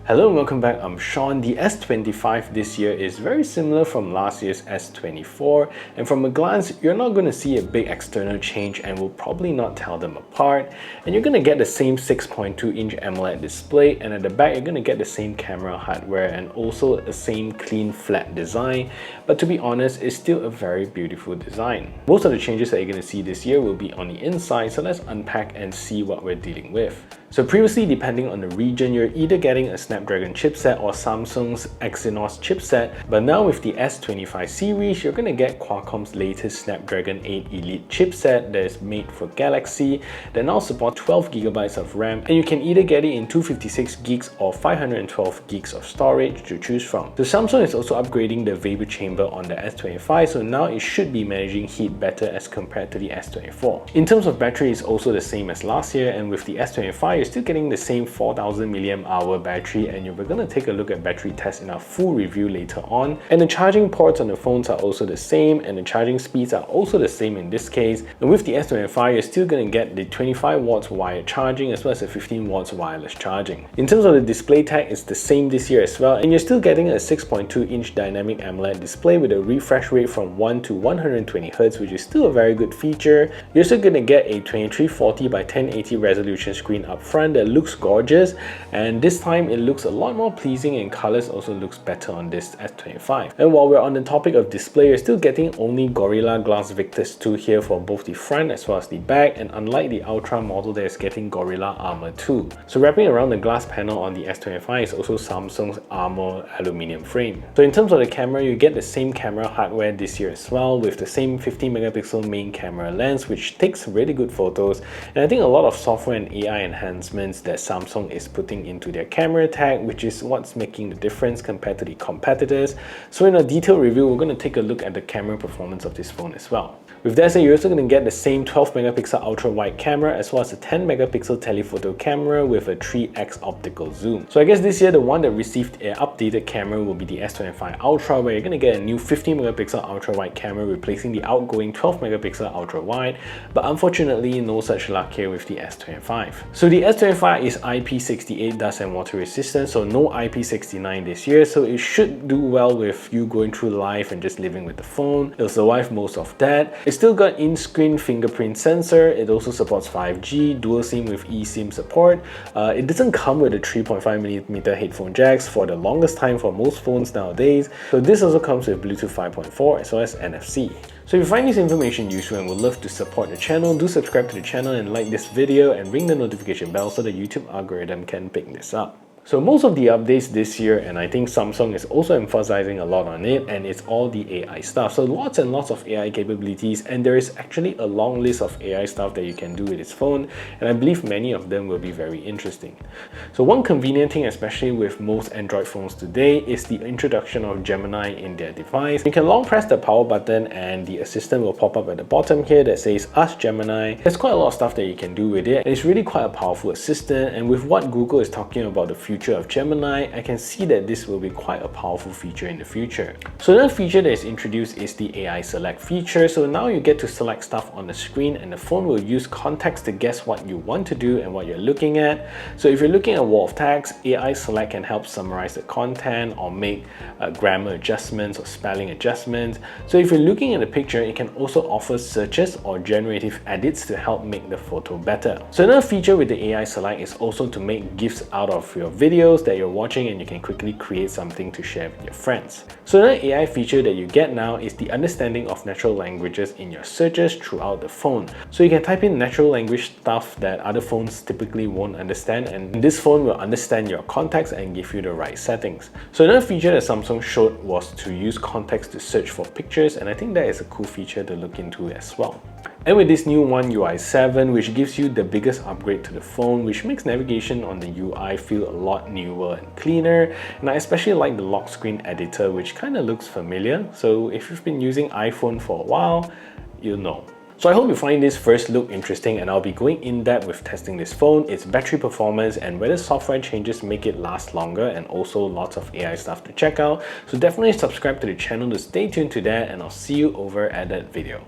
Hello and welcome back, I'm Sean. The S25 this year is very similar from last year's S24, and from a glance you're not going to see a big external change and will probably not tell them apart. And you're going to get the same 6.2-inch AMOLED display, and at the back you're going to get the same camera hardware and also the same clean flat design, but to be honest it's still a very beautiful design. Most of the changes that you're going to see this year will be on the inside, so let's unpack and see what we're dealing with. So previously, depending on the region, you're either getting a Snapdragon chipset or Samsung's Exynos chipset, but now with the S25 series, you're going to get Qualcomm's latest Snapdragon 8 Elite chipset that is made for Galaxy that now supports 12GB of RAM, and you can either get it in 256GB or 512GB of storage to choose from. So Samsung is also upgrading the vapor chamber on the S25, so now it should be managing heat better as compared to the S24. In terms of battery, it's also the same as last year, and with the S25, you're still getting the same 4000 mAh battery, and we're going to take a look at battery tests in our full review later on. And the charging ports on the phones are also the same, and the charging speeds are also the same in this case. And with the S25, you're still going to get the 25 watts wired charging as well as the 15 watts wireless charging. In terms of the display tech, it's the same this year as well, and you're still getting a 6.2-inch dynamic AMOLED display with a refresh rate from 1 to 120Hz, which is still a very good feature. You're also going to get a 2340 by 1080 resolution screen up front that looks gorgeous, and this time it looks a lot more pleasing and colors also looks better on this S25. And while we're on the topic of display, you're still getting only Gorilla Glass Victus 2 here for both the front as well as the back, and unlike the Ultra model that is getting Gorilla Armor 2. So wrapping around the glass panel on the S25 is also Samsung's Armor aluminium frame. So in terms of the camera, you get the same camera hardware this year as well, with the same 50MP main camera lens, which takes really good photos, and I think a lot of software and AI enhancements that Samsung is putting into their camera tag, which is what's making the difference compared to the competitors. So in a detailed review, we're going to take a look at the camera performance of this phone as well. With that said, you're also going to get the same 12MP ultra-wide camera as well as a 10MP telephoto camera with a 3x optical zoom. So I guess this year the one that received an updated camera will be the S25 Ultra, where you're going to get a new 50MP ultra-wide camera replacing the outgoing 12MP ultra-wide, but unfortunately no such luck here with the S25. So the S25 is IP68 dust and water resistant, so no IP69 this year, so it should do well with you going through life and just living with the phone. It'll survive most of that. It's still got in-screen fingerprint sensor. It also supports 5G, dual SIM with eSIM support. It doesn't come with a 3.5mm headphone jacks for the longest time for most phones nowadays. So this also comes with Bluetooth 5.4 as well as NFC. So if you find this information useful and would love to support the channel, do subscribe to the channel and like this video and ring the notification bell so the YouTube algorithm can pick this up. So most of the updates this year, and I think Samsung is also emphasizing a lot on it, and it's all the AI stuff. So lots and lots of AI capabilities, and there is actually a long list of AI stuff that you can do with this phone, and I believe many of them will be very interesting. So one convenient thing, especially with most Android phones today, is the introduction of Gemini in their device. You can long press the power button and the assistant will pop up at the bottom here that says Ask Gemini. There's quite a lot of stuff that you can do with it, and it's really quite a powerful assistant, and with what Google is talking about the future of Gemini, I can see that this will be quite a powerful feature in the future. So another feature that is introduced is the AI Select feature. So now you get to select stuff on the screen and the phone will use context to guess what you want to do and what you're looking at. So if you're looking at a wall of text, AI Select can help summarize the content or make grammar adjustments or spelling adjustments. So if you're looking at a picture, it can also offer searches or generative edits to help make the photo better. So another feature with the AI Select is also to make GIFs out of your videos that you're watching, and you can quickly create something to share with your friends. So another AI feature that you get now is the understanding of natural languages in your searches throughout the phone. So you can type in natural language stuff that other phones typically won't understand, and this phone will understand your context and give you the right settings. So another feature that Samsung showed was to use context to search for pictures, and I think that is a cool feature to look into as well. And with this new One UI 7, which gives you the biggest upgrade to the phone, which makes navigation on the UI feel a lot newer and cleaner. And I especially like the lock screen editor, which kind of looks familiar. So if you've been using iPhone for a while, you'll know. So I hope you find this first look interesting, and I'll be going in depth with testing this phone, its battery performance, and whether software changes make it last longer, and also lots of AI stuff to check out. So definitely subscribe to the channel to stay tuned to that, and I'll see you over at that video.